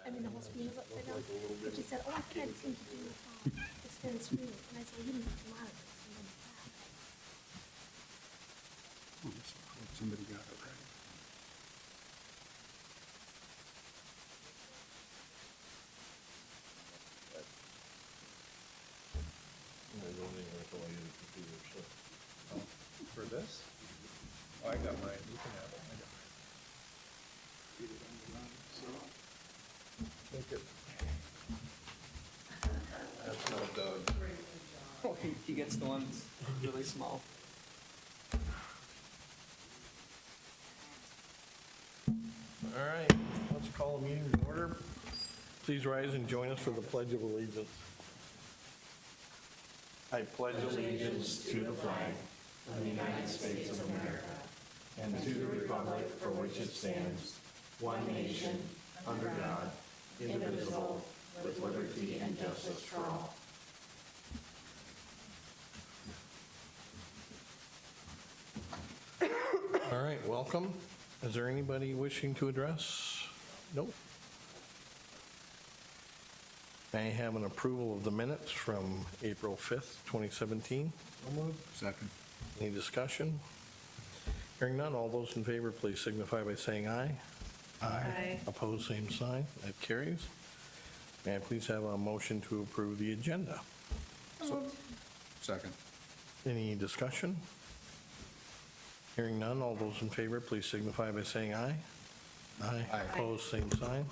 I mean, the whole screen was upside down. And she said, oh, I can't seem to do extend screen. And I said, well, you need to come out of this. And then Oh, so somebody got it right. For this? Oh, I got mine. You can have it. I got mine. Think it. That's not Doug. Oh, he gets the ones really small. All right, let's call the meeting to order. Please rise and join us for the Pledge of Allegiance. I pledge allegiance to the flag of the United States of America and to the republic for which it stands, one nation, under God, indivisible, with liberty and justice for all. All right, welcome. Is there anybody wishing to address? Nope. May I have an approval of the minutes from April 5th, 2017? Second. Any discussion? Hearing none, all those in favor, please signify by saying aye. Aye. Opposed, same sign. That carries. May I please have a motion to approve the agenda? Second. Any discussion? Hearing none, all those in favor, please signify by saying aye. Aye. Aye. Opposed, same sign.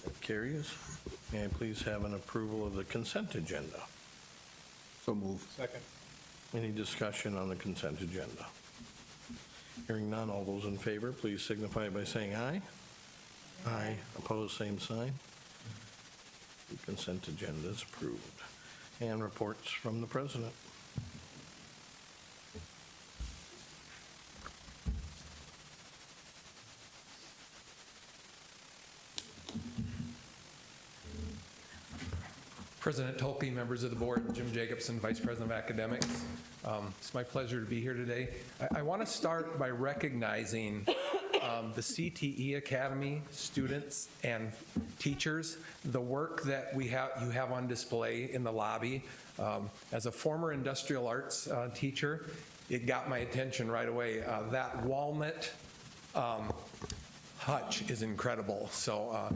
That carries. May I please have an approval of the consent agenda? So moved. Second. Any discussion on the consent agenda? Hearing none, all those in favor, please signify by saying aye. Aye. Opposed, same sign. The consent agenda is approved. And reports from the president. President Tolkien, members of the board, Jim Jacobson, Vice President of Academics. It's my pleasure to be here today. I want to start by recognizing the CTE Academy students and teachers, the work that you have on display in the lobby. As a former industrial arts teacher, it got my attention right away. That walnut hutch is incredible. So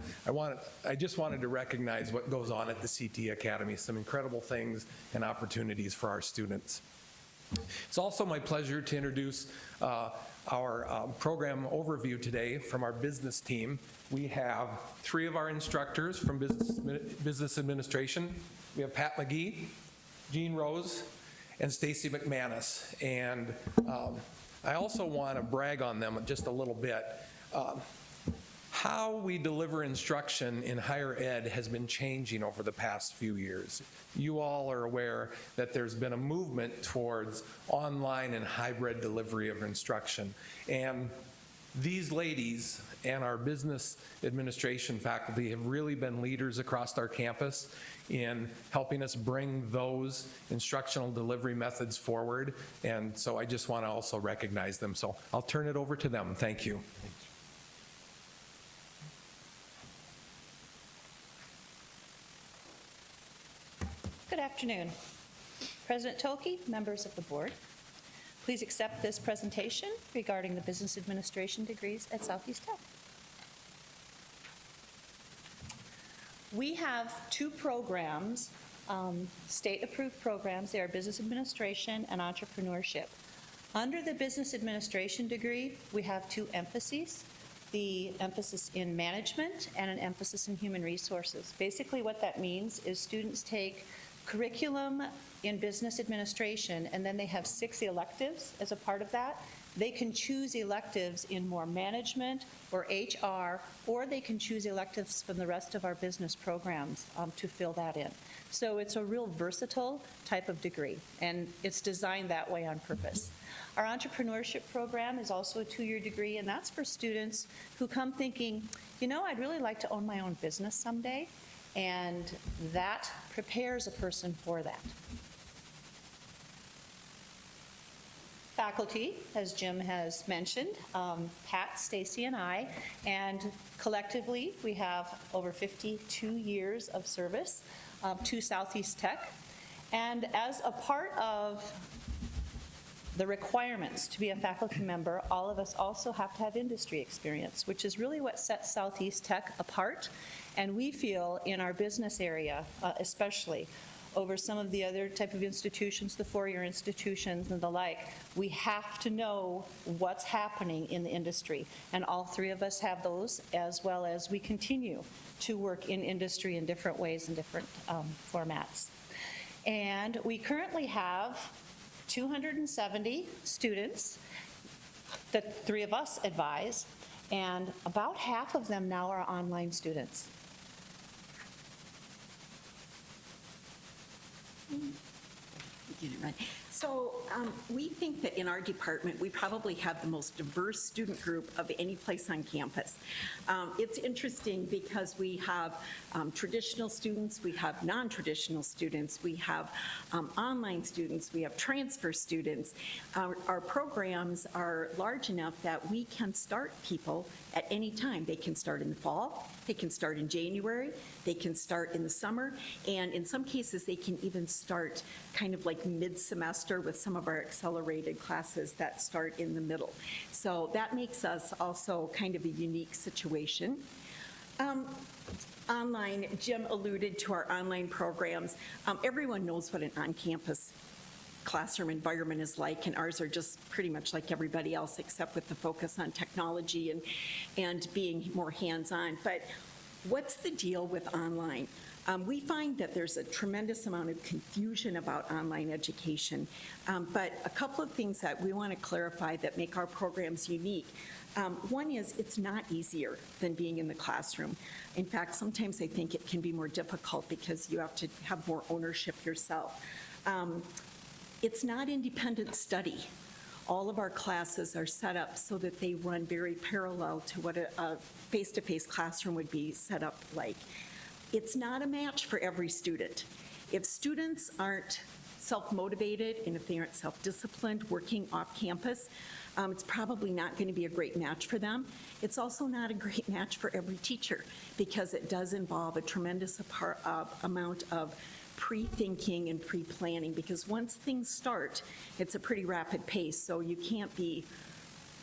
I just wanted to recognize what goes on at the CT Academy, some incredible things and opportunities for our students. It's also my pleasure to introduce our program overview today from our business team. We have 3 of our instructors from business administration. We have Pat McGee, Jean Rose, and Stacy McManus. And I also want to brag on them just a little bit. How we deliver instruction in higher ed has been changing over the past few years. You all are aware that there's been a movement towards online and hybrid delivery of instruction. And these ladies and our business administration faculty have really been leaders across our campus in helping us bring those instructional delivery methods forward. And so I just want to also recognize them. So I'll turn it over to them. Thank you. Good afternoon. President Tolkien, members of the board, please accept this presentation regarding the business administration degrees at Southeast Tech. We have 2 programs, state-approved programs. They are business administration and entrepreneurship. Under the business administration degree, we have 2 emphases, the emphasis in management and an emphasis in human resources. Basically what that means is students take curriculum in business administration, and then they have 6 electives as a part of that. They can choose electives in more management or HR, or they can choose electives from the rest of our business programs to fill that in. So it's a real versatile type of degree, and it's designed that way on purpose. Our entrepreneurship program is also a 2-year degree, and that's for students who come thinking, you know, I'd really like to own my own business someday. And that prepares a person for that. faculty, as Jim has mentioned, Pat, Stacy, and I, and collectively, we have over 52 years of service to Southeast Tech. And as a part of the requirements to be a faculty member, all of us also have to have industry experience, which is really what sets Southeast Tech apart. And we feel in our business area, especially, over some of the other type of institutions, the four-year institutions and the like, we have to know what's happening in the industry. And all three of us have those, as well as we continue to work in industry in different ways and different formats. And we currently have 270 students that three of us advise, and about half of them now are online students. Get it right. So we think that in our department, we probably have the most diverse student group of any place on campus. It's interesting because we have traditional students, we have non-traditional students, we have online students, we have transfer students. Our programs are large enough that we can start people at any time. They can start in the fall, they can start in January, they can start in the summer, and in some cases, they can even start kind of like mid-semester with some of our accelerated classes that start in the middle. So that makes us also kind of a unique situation. Online, Jim alluded to our online programs. Everyone knows what an on-campus classroom environment is like, and ours are just pretty much like everybody else, except with the focus on technology and being more hands-on. But what's the deal with online? We find that there's a tremendous amount of confusion about online education, but a couple of things that we want to clarify that make our programs unique. One is it's not easier than being in the classroom. In fact, sometimes I think it can be more difficult because you have to have more ownership yourself. It's not independent study. All of our classes are set up so that they run very parallel to what a face-to-face classroom would be set up like. It's not a match for every student. If students aren't self-motivated and if they aren't self-disciplined working off campus, it's probably not going to be a great match for them. It's also not a great match for every teacher because it does involve a tremendous amount of pre-thinking and pre-planning, because once things start, it's a pretty rapid pace, so you can't be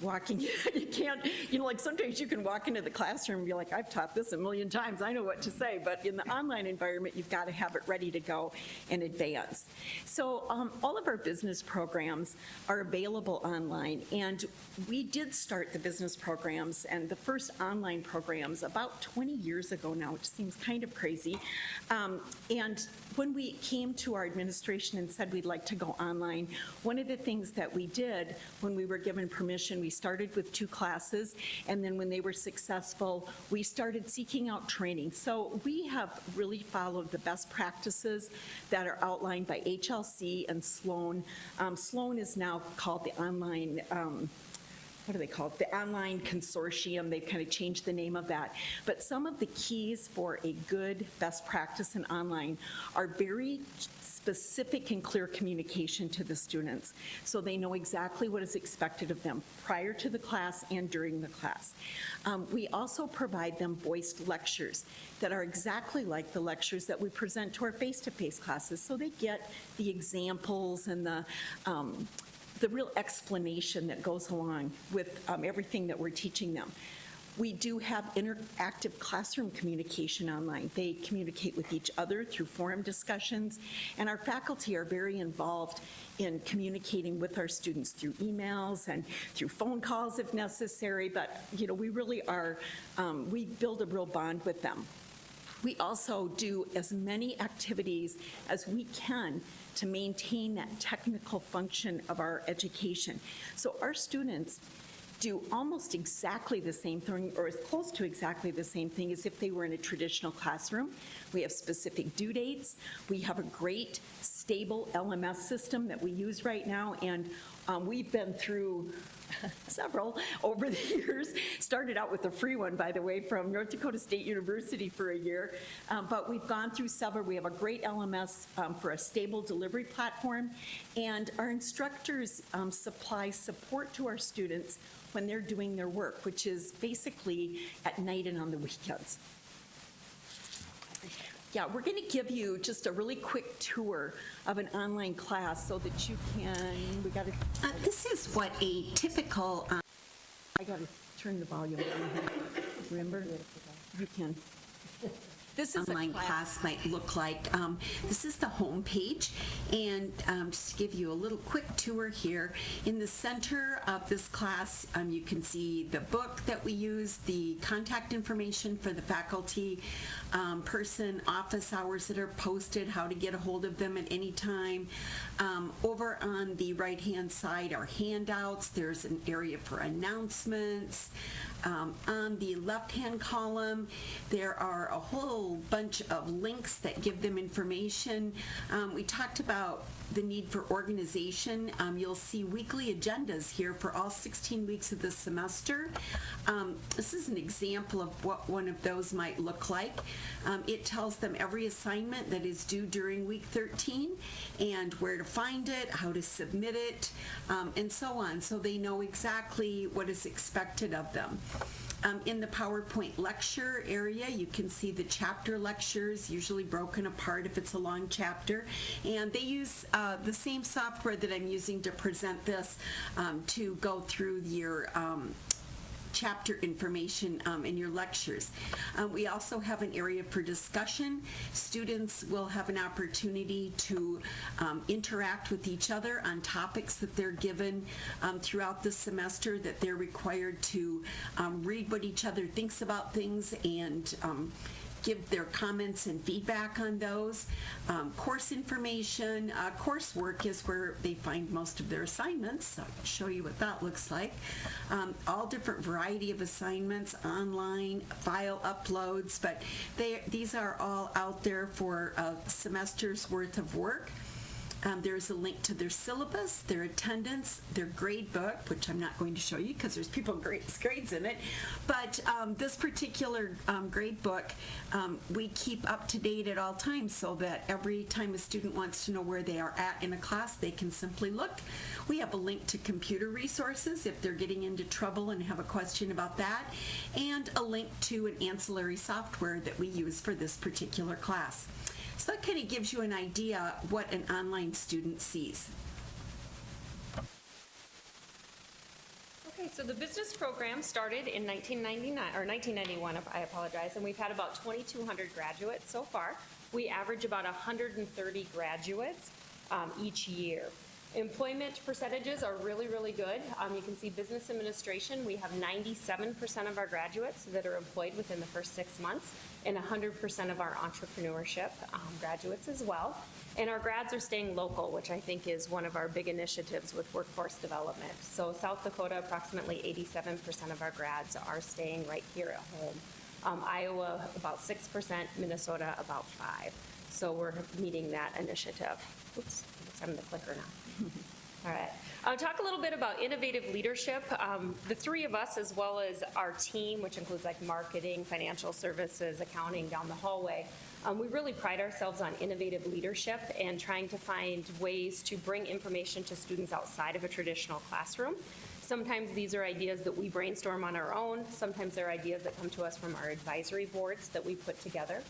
walking, you can't, like sometimes you can walk into the classroom and be like, I've taught this a million times, I know what to say, but in the online environment, you've got to have it ready to go in advance. So all of our business programs are available online, and we did start the business programs and the first online programs about 20 years ago now, which seems kind of crazy. And when we came to our administration and said we'd like to go online, one of the things that we did when we were given permission, we started with 2 classes, and then when they were successful, we started seeking out training. So we have really followed the best practices that are outlined by HLC and Sloan. Sloan is now called the online, what do they call it? The Online Consortium. They've kind of changed the name of that. But some of the keys for a good best practice in online are very specific and clear communication to the students, so they know exactly what is expected of them prior to the class and during the class. We also provide them voiced lectures that are exactly like the lectures that we present to our face-to-face classes, so they get the examples and the real explanation that goes along with everything that we're teaching them. We do have interactive classroom communication online. They communicate with each other through forum discussions, and our faculty are very involved in communicating with our students through emails and through phone calls if necessary, but we really are, we build a real bond with them. We also do as many activities as we can to maintain that technical function of our education. So our students do almost exactly the same thing, or as close to exactly the same thing as if they were in a traditional classroom. We have specific due dates. We have a great stable LMS system that we use right now, and we've been through several over the years. Started out with a free one, by the way, from North Dakota State University for a year, but we've gone through several. We have a great LMS for a stable delivery platform, and our instructors supply support to our students when they're doing their work, which is basically at night and on the weekends. Yeah, we're going to give you just a really quick tour of an online class so that you can, we got to. This is what a typical. I got to turn the volume down here. Remember? You can. This is online class might look like. This is the home page, and just to give you a little quick tour here, in the center of this class, you can see the book that we use, the contact information for the faculty, person, office hours that are posted, how to get a hold of them at any time. Over on the right-hand side are handouts. There's an area for announcements. On the left-hand column, there are a whole bunch of links that give them information. We talked about the need for organization. You'll see weekly agendas here for all 16 weeks of the semester. This is an example of what one of those might look like. It tells them every assignment that is due during week 13 and where to find it, how to submit it, and so on, so they know exactly what is expected of them. In the PowerPoint lecture area, you can see the chapter lectures, usually broken apart if it's a long chapter. And they use the same software that I'm using to present this to go through your chapter information in your lectures. We also have an area for discussion. Students will have an opportunity to interact with each other on topics that they're given throughout the semester, that they're required to read what each other thinks about things and give their comments and feedback on those. Course information, coursework is where they find most of their assignments. I'll show you what that looks like. All different variety of assignments, online, file uploads, but these are all out there for a semester's worth of work. There's a link to their syllabus, their attendance, their grade book, which I'm not going to show you because there's people's grades in it. But this particular grade book, we keep up to date at all times so that every time a student wants to know where they are at in a class, they can simply look. We have a link to computer resources if they're getting into trouble and have a question about that, and a link to an ancillary software that we use for this particular class. So that kind of gives you an idea what an online student sees. Okay, so the business program started in 1991, I apologize, and we've had about 2,200 graduates so far. We average about 130 graduates each year. Employment percentages are really, really good. You can see business administration, we have 97% of our graduates that are employed within the first 6 months, and 100% of our entrepreneurship graduates as well. And our grads are staying local, which I think is one of our big initiatives with workforce development. So South Dakota, approximately 87% of our grads are staying right here at home. Iowa, about 6%, Minnesota, about 5%. So we're meeting that initiative. Oops, I'm the clicker now. All right. I'll talk a little bit about innovative leadership. The three of us, as well as our team, which includes like marketing, financial services, accounting down the hallway, we really pride ourselves on innovative leadership and trying to find ways to bring information to students outside of a traditional classroom. Sometimes these are ideas that we brainstorm on our own. Sometimes they're ideas that come to us from our advisory boards that we put together.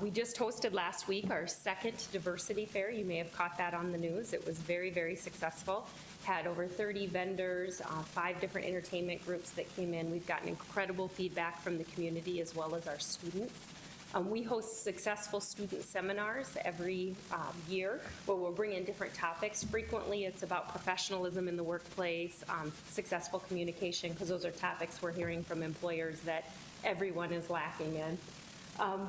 We just hosted last week our second diversity fair. You may have caught that on the news. It was very, very successful. Had over 30 vendors, 5 different entertainment groups that came in. We've gotten incredible feedback from the community as well as our students. We host successful student seminars every year where we'll bring in different topics. Frequently, it's about professionalism in the workplace, successful communication, because those are topics we're hearing from employers that everyone is lacking in.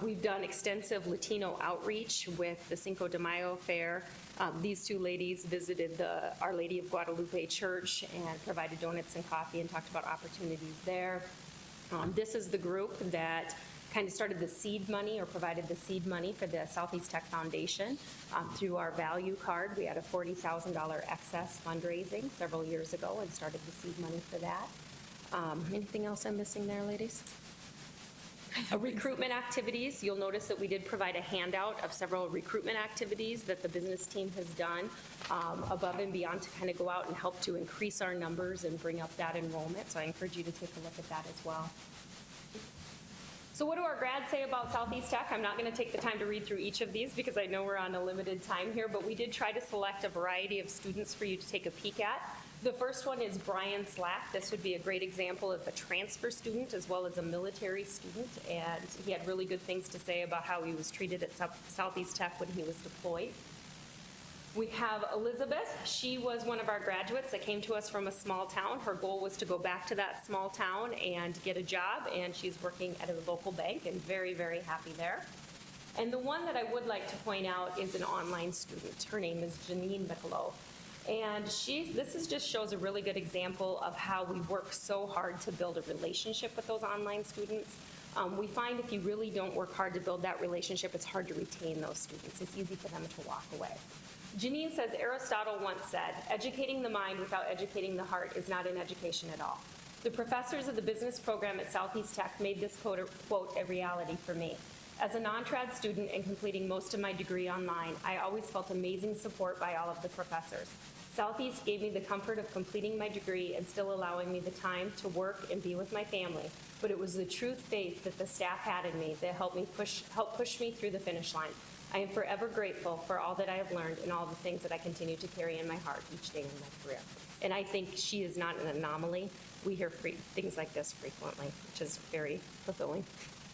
We've done extensive Latino outreach with the Cinco de Mayo Fair. These two ladies visited the Our Lady of Guadalupe Church and provided donuts and coffee and talked about opportunities there. This is the group that kind of started the seed money or provided the seed money for the Southeast Tech Foundation through our value card. We had a $40,000 excess fundraising several years ago and started the seed money for that. Anything else I'm missing there, ladies? Recruitment activities, you'll notice that we did provide a handout of several recruitment activities that the business team has done above and beyond to kind of go out and help to increase our numbers and bring up that enrollment. So I encourage you to take a look at that as well. So what do our grads say about Southeast Tech? I'm not going to take the time to read through each of these because I know we're on a limited time here, but we did try to select a variety of students for you to take a peek at. The first one is Brian Slack. This would be a great example of a transfer student as well as a military student, and he had really good things to say about how he was treated at Southeast Tech when he was deployed. We have Elizabeth. She was one of our graduates that came to us from a small town. Her goal was to go back to that small town and get a job, and she's working at a local bank and very, very happy there. And the one that I would like to point out is an online student. Her name is Janine Michelot. And this just shows a really good example of how we work so hard to build a relationship with those online students. We find if you really don't work hard to build that relationship, it's hard to retain those students. It's easy for them to walk away. Janine says, Aristotle once said, educating the mind without educating the heart is not an education at all. The professors of the business program at Southeast Tech made this quote a reality for me. As a non-trad student and completing most of my degree online, I always felt amazing support by all of the professors. Southeast gave me the comfort of completing my degree and still allowing me the time to work and be with my family, but it was the true faith that the staff had in me that helped push me through the finish line. I am forever grateful for all that I have learned and all the things that I continue to carry in my heart each day in my career. And I think she is not an anomaly. We hear things like this frequently, which is very fulfilling.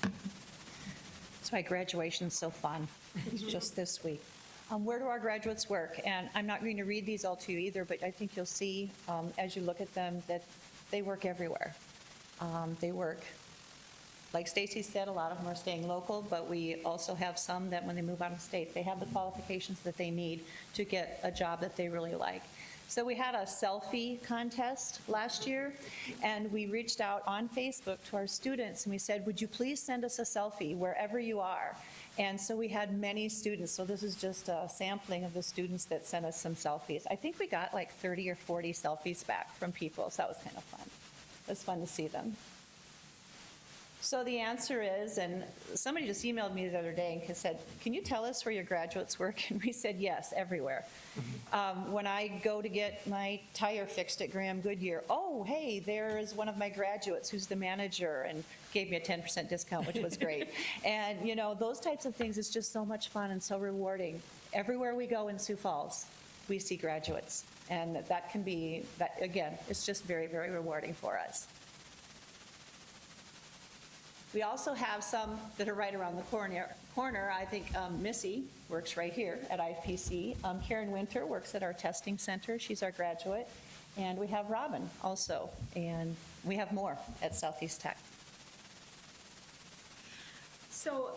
That's why graduation is so fun. It's just this week. Where do our graduates work? And I'm not going to read these all to you either, but I think you'll see as you look at them that they work everywhere. They work, like Stacy said, a lot of them are staying local, but we also have some that when they move out of state, they have the qualifications that they need to get a job that they really like. So we had a selfie contest last year, and we reached out on Facebook to our students, and we said, would you please send us a selfie wherever you are? And so we had many students, so this is just a sampling of the students that sent us some selfies. I think we got like 30 or 40 selfies back from people, so that was kind of fun. It was fun to see them. So the answer is, and somebody just emailed me the other day and said, can you tell us where your graduates work? And we said, yes, everywhere. When I go to get my tire fixed at Graham Goodyear, oh, hey, there is one of my graduates who's the manager and gave me a 10% discount, which was great. And, you know, those types of things is just so much fun and so rewarding. Everywhere we go in Sioux Falls, we see graduates. And that can be, that again, it's just very, very rewarding for us. We also have some that are right around the corner. I think Missy works right here at IPC. Karen Winter works at our testing center. She's our graduate. And we have Robin also. And we have more at Southeast Tech. So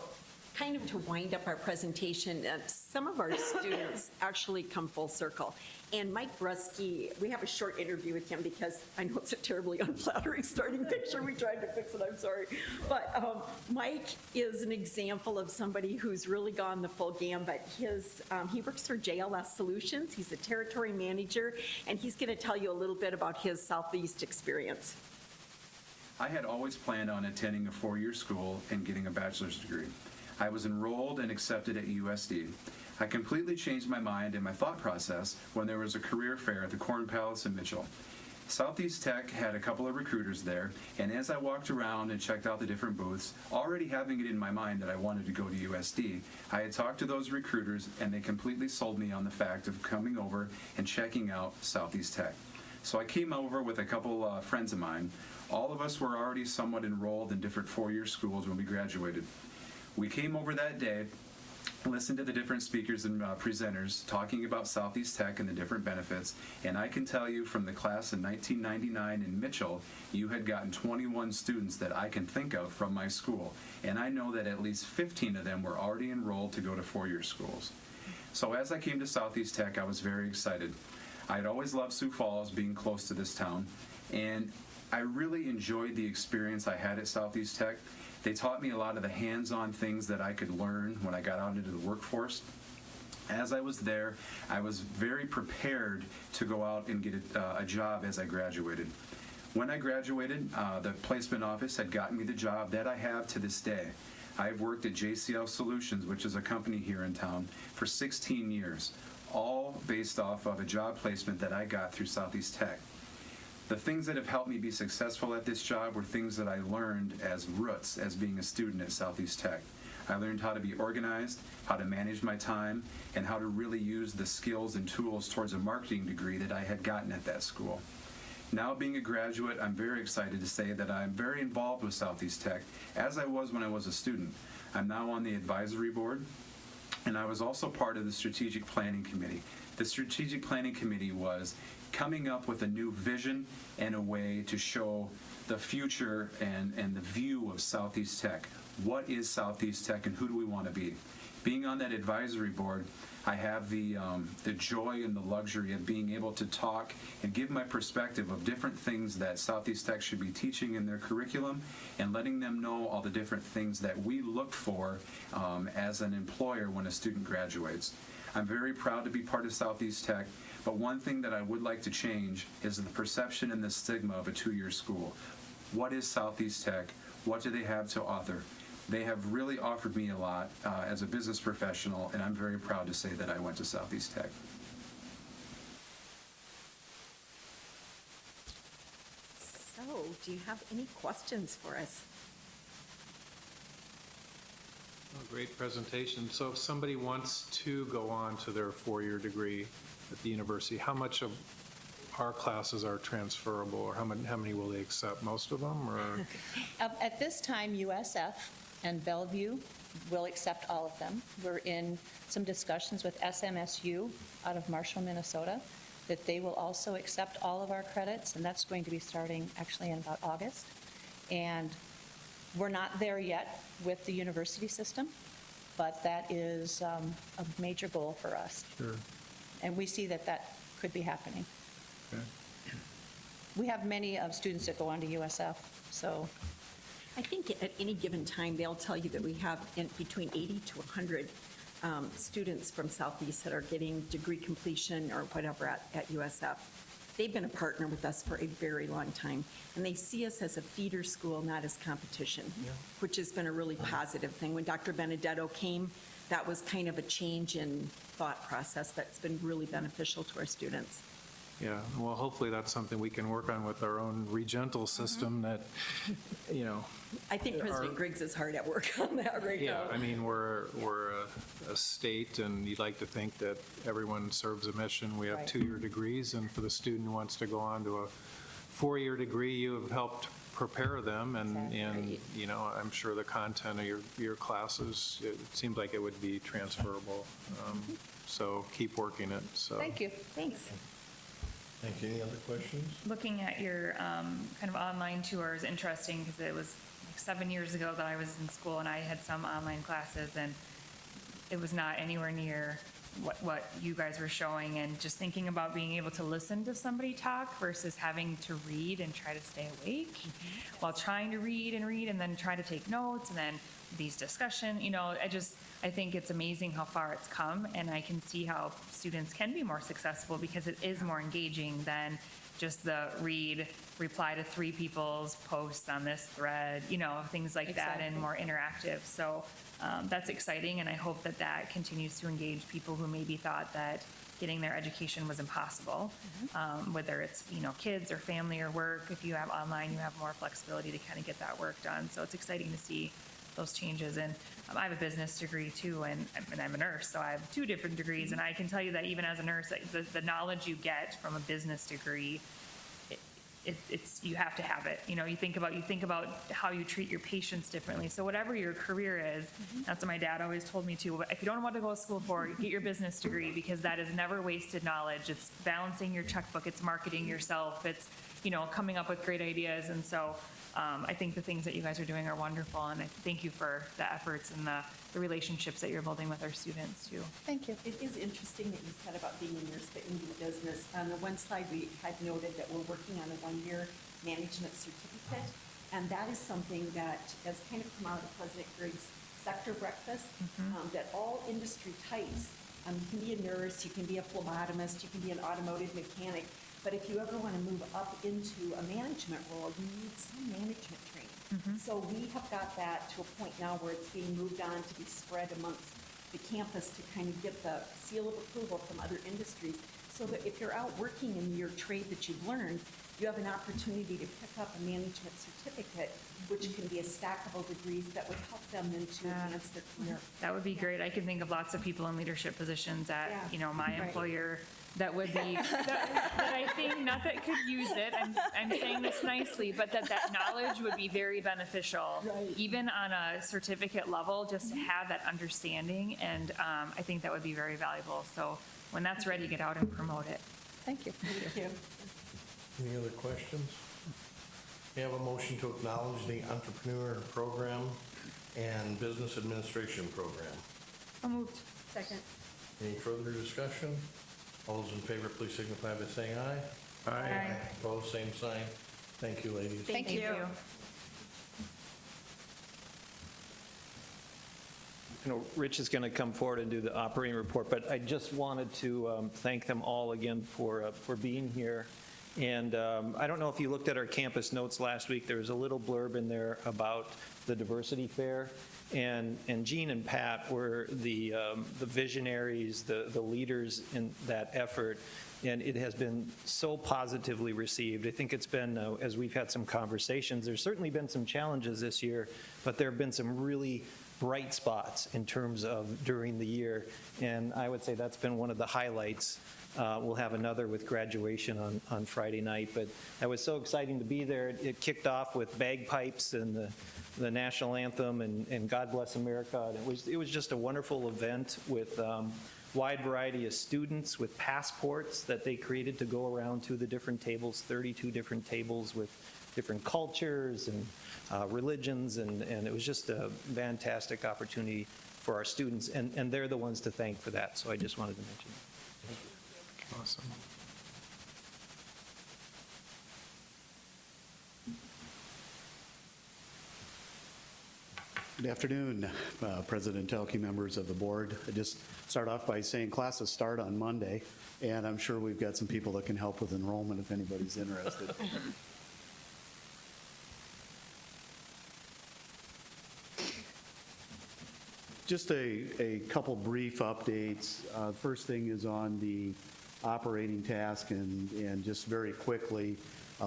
kind of to wind up our presentation, some of our students actually come full circle. And Mike Brusky, we have a short interview with him because I know it's a terribly unflattering starting picture. We tried to fix it, I'm sorry. But Mike is an example of somebody who's really gone the full gambit. He works for JLS Solutions. He's a territory manager, and he's going to tell you a little bit about his Southeast experience. I had always planned on attending a four-year school and getting a bachelor's degree. I was enrolled and accepted at USD. I completely changed my mind and my thought process when there was a career fair at the Corn Palace in Mitchell. Southeast Tech had a couple of recruiters there, and as I walked around and checked out the different booths, already having it in my mind that I wanted to go to USD, I had talked to those recruiters, and they completely sold me on the fact of coming over and checking out Southeast Tech. So I came over with a couple friends of mine. All of us were already somewhat enrolled in different four-year schools when we graduated. We came over that day, listened to the different speakers and presenters talking about Southeast Tech and the different benefits, and I can tell you from the class in 1999 in Mitchell, you had gotten 21 students that I can think of from my school, and I know that at least 15 of them were already enrolled to go to four-year schools. So as I came to Southeast Tech, I was very excited. I'd always loved Sioux Falls, being close to this town, and I really enjoyed the experience I had at Southeast Tech. They taught me a lot of the hands-on things that I could learn when I got out into the workforce. As I was there, I was very prepared to go out and get a job as I graduated. When I graduated, the placement office had gotten me the job that I have to this day. I've worked at JCL Solutions, which is a company here in town, for 16 years, all based off of a job placement that I got through Southeast Tech. The things that have helped me be successful at this job were things that I learned as roots as being a student at Southeast Tech. I learned how to be organized, how to manage my time, and how to really use the skills and tools towards a marketing degree that I had gotten at that school. Now being a graduate, I'm very excited to say that I'm very involved with Southeast Tech, as I was when I was a student. I'm now on the advisory board, and I was also part of the Strategic Planning Committee. The Strategic Planning Committee was coming up with a new vision and a way to show the future and the view of Southeast Tech. What is Southeast Tech and who do we want to be? Being on that advisory board, I have the joy and the luxury of being able to talk and give my perspective of different things that Southeast Tech should be teaching in their curriculum and letting them know all the different things that we look for as an employer when a student graduates. I'm very proud to be part of Southeast Tech, but one thing that I would like to change is the perception and the stigma of a two-year school. What is Southeast Tech? What do they have to offer? They have really offered me a lot as a business professional, and I'm very proud to say that I went to Southeast Tech. So, do you have any questions for us? Great presentation. So if somebody wants to go on to their four-year degree at the university, how much of our classes are transferable, or how many will they accept? Most of them, or? At this time, USF and Bellevue will accept all of them. We're in some discussions with SMSU out of Marshall, Minnesota, that they will also accept all of our credits, and that's going to be starting actually in about August. And we're not there yet with the university system, but that is a major goal for us. Sure. And we see that that could be happening. Okay. We have many of students that go on to USF, so. I think at any given time, they'll tell you that we have between 80 to 100 students from Southeast that are getting degree completion or whatever at USF. They've been a partner with us for a very long time, and they see us as a feeder school, not as competition, which has been a really positive thing. When Dr. Benedetto came, that was kind of a change in thought process that's been really beneficial to our students. Yeah, well, hopefully that's something we can work on with our own regental system that, you know. I think President Griggs is hard at work on that right now. Yeah, I mean, we're a state, and you'd like to think that everyone serves a mission. We have Right. two-year degrees, and for the student who wants to go on to a four-year degree, you have helped prepare them, and, Exactly. and you know, I'm sure the content of your classes, it seems like it would be transferable. So keep working it, so. Thank you. Thanks. Thank you. Any other questions? Looking at your kind of online tour is interesting because it was like 7 years ago that I was in school and I had some online classes, and it was not anywhere near what you guys were showing. And just thinking about being able to listen to somebody talk versus having to read and try to stay awake while trying to read and then try to take notes, and then these discussion, you know, I think it's amazing how far it's come, and I can see how students can be more successful because it is more engaging than just the reply to 3 people's posts on this thread, you know, things like that, and more interactive. So that's exciting, and I hope that that continues to engage people who maybe thought that getting their education was impossible, whether it's, you know, kids or family or work. If you have online, you have more flexibility to kind of get that work done. So it's exciting to see those changes. And I have a business degree too, and I'm a nurse, so I have 2 different degrees, and I can tell you that even as a nurse, the knowledge you get from a business degree, it's you have to have it. You know, you think about how you treat your patients differently. So whatever your career is, that's what my dad always told me too. If you don't know what to go to school for, get your business degree, because that is never wasted knowledge. It's balancing your checkbook, it's marketing yourself, it's, you know, coming up with great ideas. And so I think the things that you guys are doing are wonderful, and I thank you for the efforts and the relationships that you're building with our students too. Thank you. It is interesting that you said about being a nurse, but in the business. On the one slide, we had noted that we're working on a 1-year management certificate. And that is something that has kind of come out of President Griggs' sector breakfast, that all industry types, you can be a nurse, you can be a phlebotomist, you can be an automotive mechanic, but if you ever want to move up into a management role, you need some management training. So we have got that to a point now where it's being moved on to be spread amongst the campus to kind of get the seal of approval from other industries, so that if you're out working in your trade that you've learned, you have an opportunity to pick up a management certificate, which can be a stackable degrees that would help them then to advance their career. That would be great. I can think of lots of people in leadership positions at, Yeah. my employer that would be, that I think, not that could use it, I'm saying this nicely, but that knowledge would be very beneficial, even on a certificate level, just to have that understanding, and I think that would be very valuable. So when that's ready, get out and promote it. Thank you. Thank you. Any other questions? We have a motion to acknowledge the entrepreneur program and business administration program. So moved. Second. Any further discussion? All those in favor, please signify by saying aye. Aye. Opposed, same sign. Thank you, ladies. Thank you. Rich is going to come forward and do the operating report, but I just wanted to thank them all again for being here. And I don't know if you looked at our campus notes last week, there was a little blurb in there about the diversity fair. And Jean and Pat were the visionaries, the leaders in that effort. And it has been so positively received. I think it's been, as we've had some conversations, there's certainly been some challenges this year, but there have been some really bright spots in terms of during the year. And I would say that's been one of the highlights. We'll have another with graduation on Friday night, but that was so exciting to be there. It kicked off with bagpipes and the national anthem and God Bless America. And it was just a wonderful event with wide variety of students with passports that they created to go around to the different tables, 32 different tables with different cultures and religions, and it was just a fantastic opportunity for our students, and they're the ones to thank for that, so I just wanted to mention that. Awesome. Good afternoon, President Telke, members of the board. I just start off by saying classes start on Monday, and I'm sure we've got some people that can help with enrollment if anybody's interested. Just a couple brief updates. First thing is on the operating task, and just very quickly,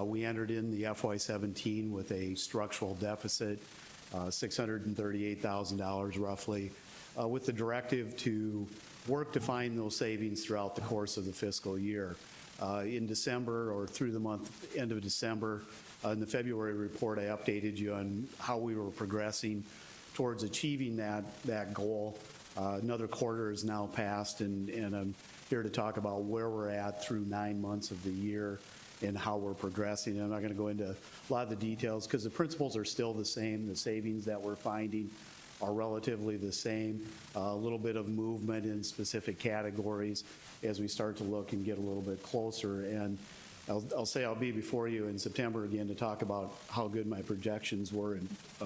we entered in the FY17 with a structural deficit, $638,000 roughly, with the directive to work to find those savings throughout the course of the fiscal year. In December, or through the end of December, in the February report, I updated you on how we were progressing towards achieving that goal. Another quarter is now passed, and I'm here to talk about where we're at through 9 months of the year and how we're progressing. I'm not going to go into a lot of the details because the principles are still the same. The savings that we're finding are relatively the same. A little bit of movement in specific categories as we start to look and get a little bit closer. And I'll say I'll be before you in September again to talk about how good my projections were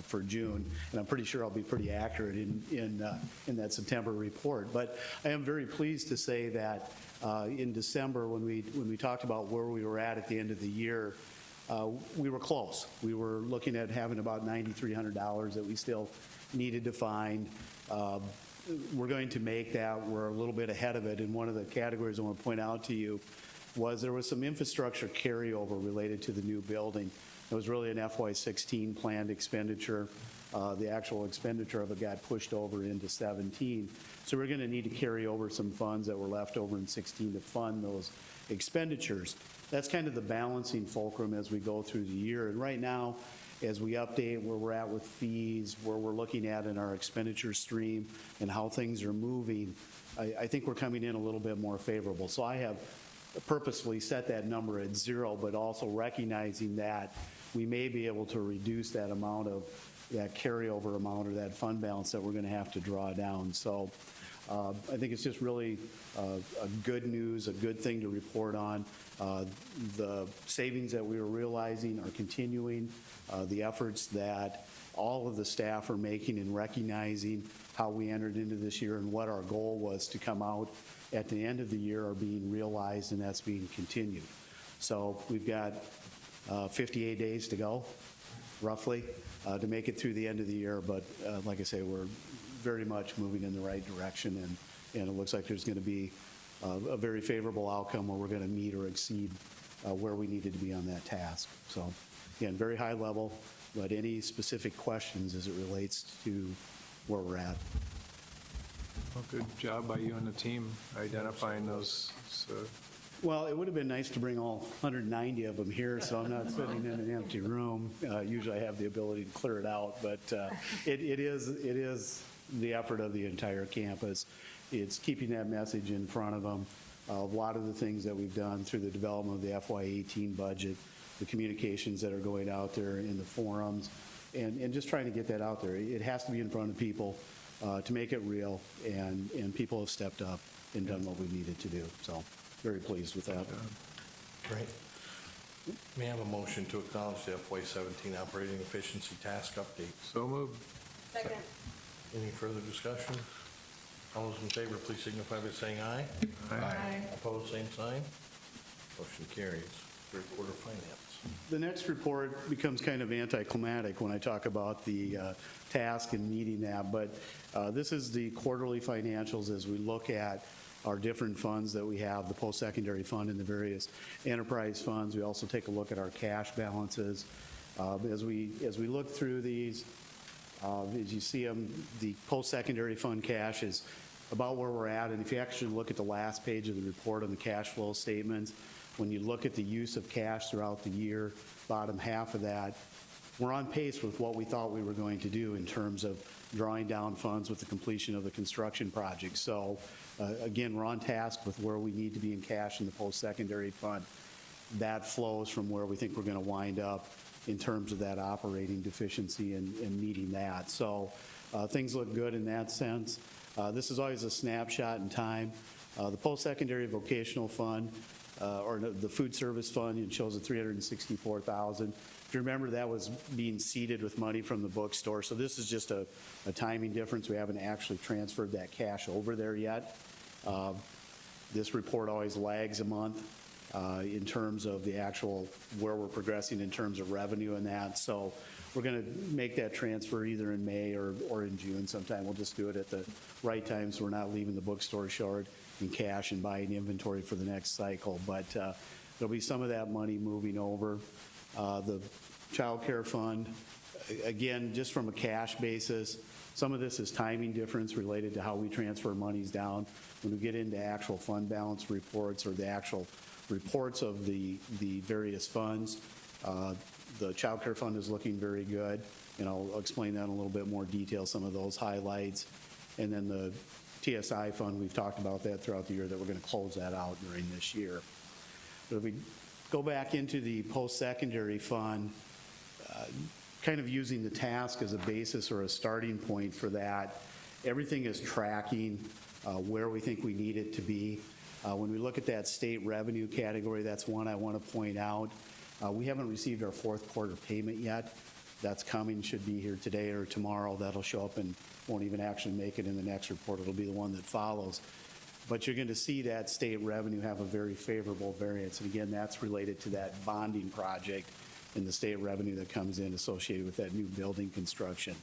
for June, and I'm pretty sure I'll be pretty accurate in that September report. But I am very pleased to say that in December, when we talked about where we were at the end of the year, we were close. We were looking at having about $9,300 that we still needed to find. We're going to make that. We're a little bit ahead of it, and one of the categories I want to point out to you was there was some infrastructure carryover related to the new building. It was really an FY16 planned expenditure. The actual expenditure of it got pushed over into 17. So we're going to need to carry over some funds that were left over in 16 to fund those expenditures. That's kind of the balancing fulcrum as we go through the year. And right now, as we update where we're at with fees, where we're looking at in our expenditure stream and how things are moving, I think we're coming in a little bit more favorable. So I have purposefully set that number at 0, but also recognizing that we may be able to reduce that amount of that carryover amount or that fund balance that we're going to have to draw down. So I think it's just really a good news, a good thing to report on. The savings that we were realizing are continuing. The efforts that all of the staff are making in recognizing how we entered into this year and what our goal was to come out at the end of the year are being realized, and that's being continued. So we've got 58 days to go, roughly, to make it through the end of the year. But like I say, we're very much moving in the right direction, and it looks like there's going to be a very favorable outcome where we're going to meet or exceed where we needed to be on that task. So again, very high level, but any specific questions as it relates to where we're at? Well, good job by you and the team identifying those. So. Well, it would have been nice to bring all 190 of them here, so I'm not sitting in an empty room. Usually I have the ability to clear it out, but it is the effort of the entire campus. It's keeping that message in front of them. A lot of the things that we've done through the development of the FY18 budget, the communications that are going out there in the forums, and just trying to get that out there. It has to be in front of people to make it real, and people have stepped up and done what we needed to do. So very pleased with that. Great. May I have a motion to acknowledge the FY17 operating efficiency task update? So moved. Second. Any further discussion? All those in favor, please signify by saying aye. Aye. Opposed, same sign. Motion carries. Third quarter finance. The next report becomes kind of anticlimactic when I talk about the task and meeting that, but this is the quarterly financials as we look at our different funds that we have, the post-secondary fund and the various enterprise funds. We also take a look at our cash balances. As we look through these, as you see them, the post-secondary fund cash is about where we're at, and if you actually look at the last page of the report on the cash flow statements, when you look at the use of cash throughout the year, bottom half of that, we're on pace with what we thought we were going to do in terms of drawing down funds with the completion of the construction project. So again, we're on task with where we need to be in cash in the post-secondary fund. That flows from where we think we're going to wind up in terms of that operating deficiency and meeting that. So things look good in that sense. This is always a snapshot in time. The post-secondary vocational fund, or the food service fund, it shows a $364,000. If you remember, that was being seeded with money from the bookstore. So this is just a timing difference. We haven't actually transferred that cash over there yet. This report always lags a month in terms of the actual where we're progressing in terms of revenue and that. So we're going to make that transfer either in May or in June sometime. We'll just do it at the right time so we're not leaving the bookstore short in cash and buying inventory for the next cycle. But there'll be some of that money moving over. The child care fund, again, just from a cash basis, some of this is timing difference related to how we transfer monies down. When we get into actual fund balance reports or the actual reports of the various funds, the child care fund is looking very good, and I'll explain that in a little bit more detail, some of those highlights. And then the TSI fund, we've talked about that throughout the year, that we're going to close that out during this year. But if we go back into the post-secondary fund, kind of using the task as a basis or a starting point for that, everything is tracking where we think we need it to be. When we look at that state revenue category, that's one I want to point out. We haven't received our fourth quarter payment yet. That's coming, should be here today or tomorrow. That'll show up and won't even actually make it in the next report. It'll be the one that follows. But you're going to see that state revenue have a very favorable variance. And again, that's related to that bonding project and the state revenue that comes in associated with that new building construction.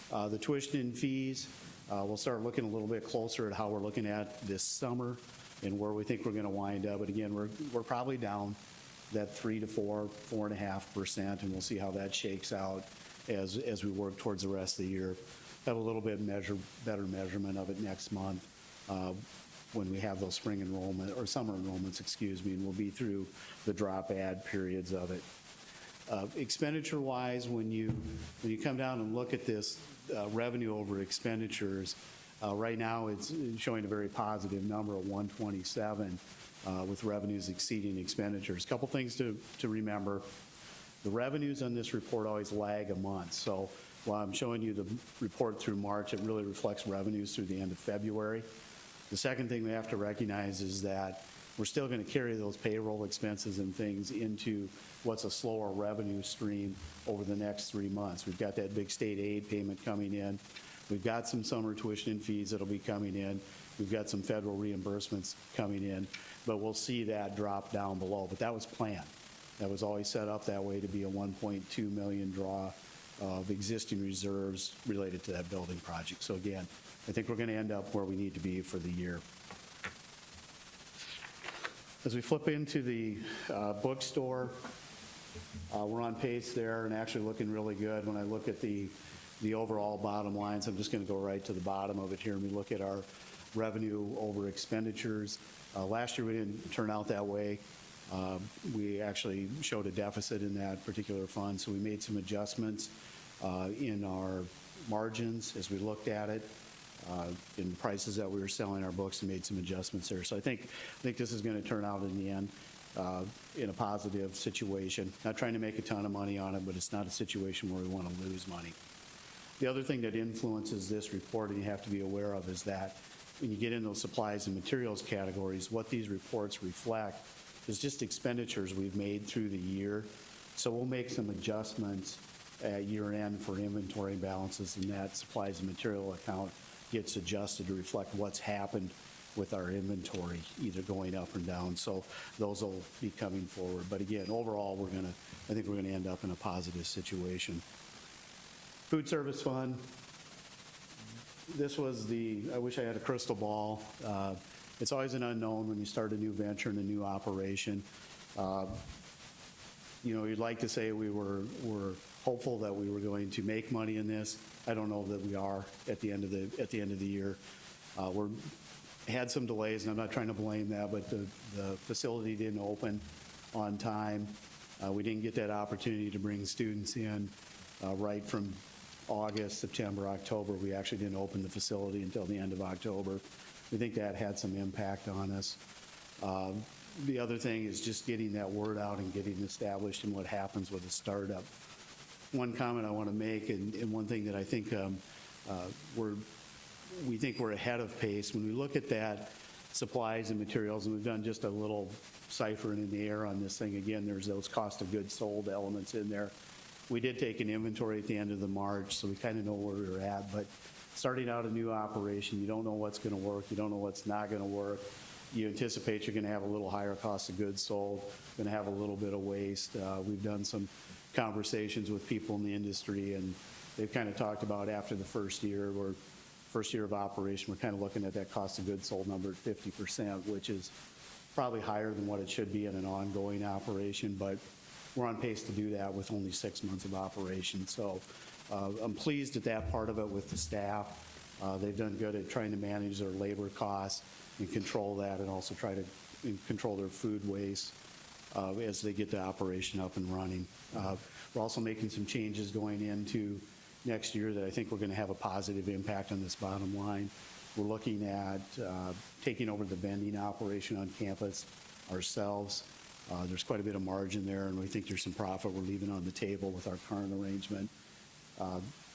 The tuition and fees, we'll start looking a little bit closer at how we're looking at this summer and where we think we're going to wind up. But again, we're probably down that 3 to 4.5%, and we'll see how that shakes out as we work towards the rest of the year. Have a little bit better measurement of it next month when we have those spring enrollment or summer enrollments, excuse me, and we'll be through the drop add periods of it. Expenditure-wise, when you come down and look at this revenue over expenditures, right now it's showing a very positive number of 127 with revenues exceeding expenditures. A couple things to remember. The revenues on this report always lag a month. So while I'm showing you the report through March, it really reflects revenues through the end of February. The second thing we have to recognize is that we're still going to carry those payroll expenses and things into what's a slower revenue stream over the next 3 months. We've got that big state aid payment coming in. We've got some summer tuition and fees that'll be coming in. We've got some federal reimbursements coming in, but we'll see that drop down below. But that was planned. That was always set up that way to be a 1.2 million draw of existing reserves related to that building project. So again, I think we're going to end up where we need to be for the year. As we flip into the bookstore, we're on pace there and actually looking really good. When I look at the overall bottom lines, I'm just going to go right to the bottom of it here, and we look at our revenue over expenditures. Last year we didn't turn out that way. We actually showed a deficit in that particular fund, so we made some adjustments in our margins as we looked at it, in the prices that we were selling our books, and made some adjustments there. So I think this is going to turn out in the end in a positive situation. Not trying to make a ton of money on it, but it's not a situation where we want to lose money. The other thing that influences this report, and you have to be aware of, is that when you get in those supplies and materials categories, what these reports reflect is just expenditures we've made through the year. So we'll make some adjustments at year end for inventory balances, and that supplies and material account gets adjusted to reflect what's happened with our inventory, either going up or down. So those will be coming forward. But again, overall, I think we're gonna end up in a positive situation. Food service fund. This was I wish I had a crystal ball. It's always an unknown when you start a new venture and a new operation. You'd like to say we were hopeful that we were going to make money in this. I don't know that we are at the end of the year. We had some delays, and I'm not trying to blame that, but the facility didn't open on time. We didn't get that opportunity to bring students in right from August, September, October. We actually didn't open the facility until the end of October. We think that had some impact on us. The other thing is just getting that word out and getting established in what happens with a startup. One comment I want to make, and one thing that I think we think we're ahead of pace. When we look at that supplies and materials, and we've done just a little ciphering in the air on this thing. Again, there's those cost of goods sold elements in there. We did take an inventory at the end of the March, so we kind of know where we were at. But starting out a new operation, you don't know what's going to work. You don't know what's not going to work. You anticipate you're going to have a little higher cost of goods sold, going to have a little bit of waste. We've done some conversations with people in the industry, and they've kind of talked about after the first year of operation, we're kind of looking at that cost of goods sold number at 50%, which is probably higher than what it should be in an ongoing operation, but we're on pace to do that with only 6 months of operation. So I'm pleased at that part of it with the staff. They've done good at trying to manage their labor costs and control that, and also try to control their food waste as they get the operation up and running. We're also making some changes going into next year that I think we're going to have a positive impact on this bottom line. We're looking at taking over the vending operation on campus ourselves. There's quite a bit of margin there, and we think there's some profit we're leaving on the table with our current arrangement.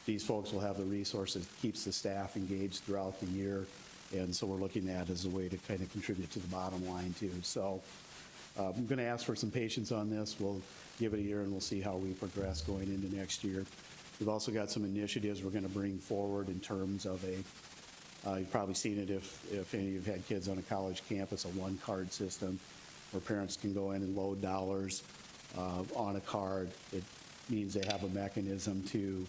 These folks will have the resources, keeps the staff engaged throughout the year, and so we're looking at as a way to kind of contribute to the bottom line too. So I'm going to ask for some patience on this. We'll give it a year and we'll see how we progress going into next year. We've also got some initiatives we're going to bring forward in terms of you've probably seen it if any of you have had kids on a college campus, a one-card system where parents can go in and load dollars on a card. It means they have a mechanism to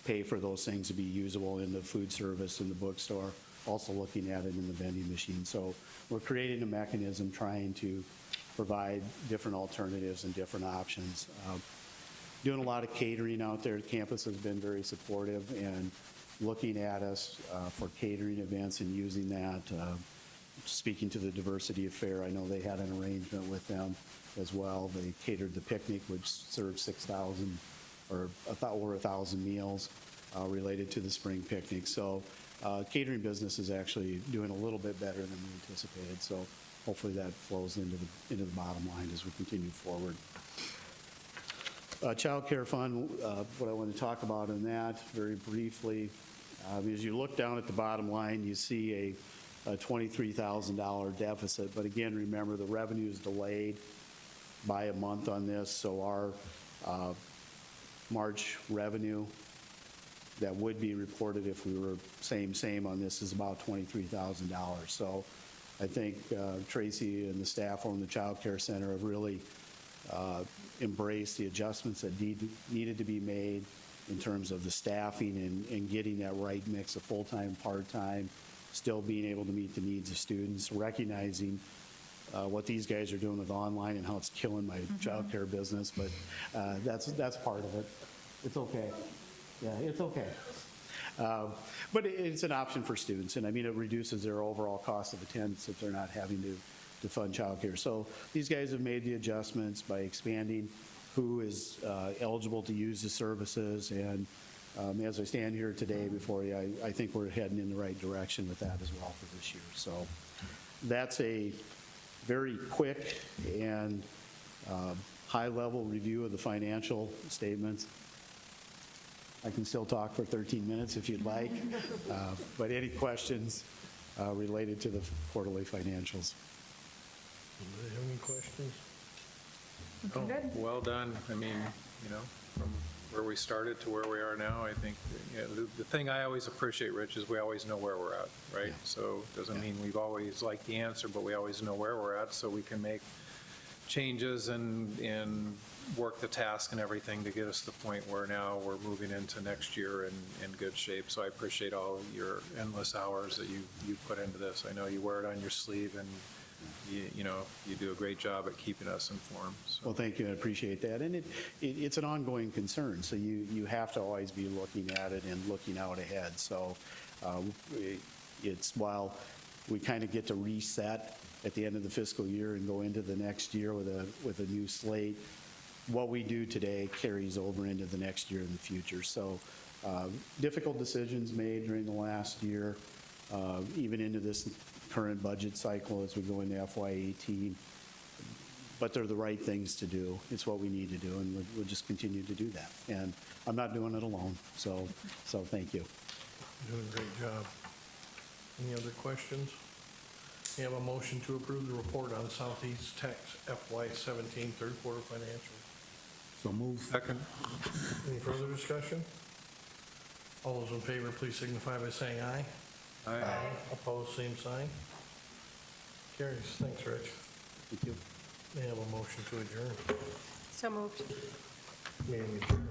pay for those things to be usable in the food service in the bookstore, also looking at it in the vending machine. So we're creating a mechanism trying to provide different alternatives and different options. Doing a lot of catering out there. Campus has been very supportive and looking at us for catering events and using that. Speaking to the Diversity Affair, I know they had an arrangement with them as well. They catered the picnic, which served 6,000 or over 1,000 meals related to the spring picnic. So catering business is actually doing a little bit better than we anticipated. So hopefully that flows into the bottom line as we continue forward. Child care fund, what I want to talk about in that very briefly. As you look down at the bottom line, you see a $23,000 deficit. But again, remember, the revenue is delayed by a month on this, so our March revenue that would be reported if we were same on this is about $23,000. So I think Tracy and the staff on the Child Care Center have really embraced the adjustments that needed to be made in terms of the staffing and getting that right mix of full-time, part-time, still being able to meet the needs of students, recognizing what these guys are doing with online and how it's killing my child care business, but that's part of it. It's okay. Yeah, it's okay. But it's an option for students, and I mean, it reduces their overall cost of attendance if they're not having to fund childcare. So these guys have made the adjustments by expanding who is eligible to use the services, and as I stand here today before you, I think we're heading in the right direction with that as well for this year. So that's a very quick and high-level review of the financial statements. I can still talk for 13 minutes if you'd like, but any questions related to the quarterly financials? Anybody have any questions? Oh, well done. I mean, from where we started to where we are now, I think, the thing I always appreciate, Rich, is we always know where we're at, right? Yeah. So it doesn't mean we've always liked the answer, but we always know where we're at, so we can make changes and work the task and everything to get us to the point where now we're moving into next year in good shape. So I appreciate all of your endless hours that you put into this. I know you wear it on your sleeve, and you do a great job at keeping us informed. So. Well, thank you. I appreciate that. And it's an ongoing concern, so you have to always be looking at it and looking out ahead. So it's while we kind of get to reset at the end of the fiscal year and go into the next year with a new slate, what we do today carries over into the next year in the future. So difficult decisions made during the last year, even into this current budget cycle as we go into FY18, but they're the right things to do. It's what we need to do, and we'll just continue to do that. And I'm not doing it alone, so thank you. You're doing a great job. Any other questions? We have a motion to approve the report on Southeast Tech's FY17 third quarter financials. So move. Second. Any further discussion? All those in favor, please signify by saying aye. Aye. Opposed, same sign. Carries. Thanks, Rich. Thank you. May I have a motion to adjourn? So moved. Meeting adjourned.